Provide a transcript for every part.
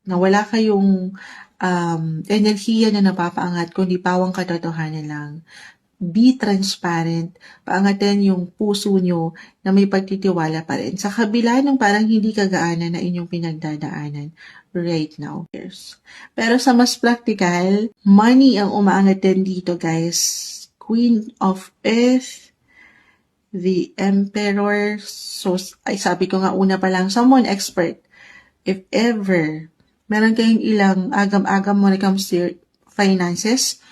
na wala kayong enerhiya na napapaangat, kundi pawang katotohanan lang. Be transparent, paangatin yung puso nyo na may pagtitiwala pa rin. Sa kabila ng parang hindi kagaanan na inyong pinagdadaanan right now. Pero sa mas practical, money ang umaangat din dito, guys. Queen of Earth, the Emperor. So, ay sabi ko nga una pa lang, someone expert. If ever, meron kayong ilang agam-agam when it comes to your finances,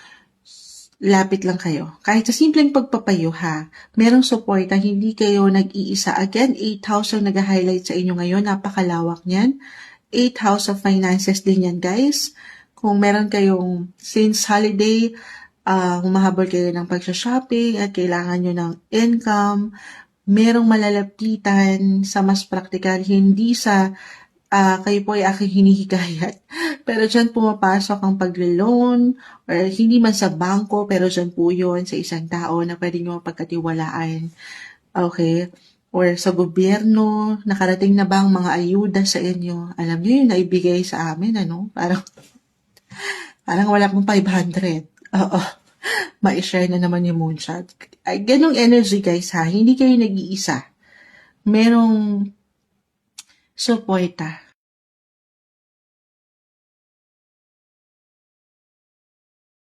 lapit lang kayo. Kahit sa simpleng pagpapayo ha, merong support na hindi kayo nag-iisa. Again, 8th house ang nag-highlight sa inyo ngayon. Napakalawak niyan. 8th house of finances din yan, guys. Kung meron kayong, since holiday, humahabol kayo ng pag-shopping at kailangan nyo ng income, merong malalapitan sa mas praktikal, hindi sa kayo po ay aking hinihikayat. Pero dyan pumapasok ang paglo-loan or hindi man sa bangko, pero dyan po yun sa isang tao na pwede nyo pagkatiwalaan. Okay? Or sa gobyerno, nakarating na ba ang mga ayuda sa inyo? Alam nyo yun, naibigay sa amin, ano? Parang wala pong 500. Oo. Ma-share na naman yung moonshot. Ay, ganong energy, guys, ha? Hindi kayo nag-iisa. Merong suporta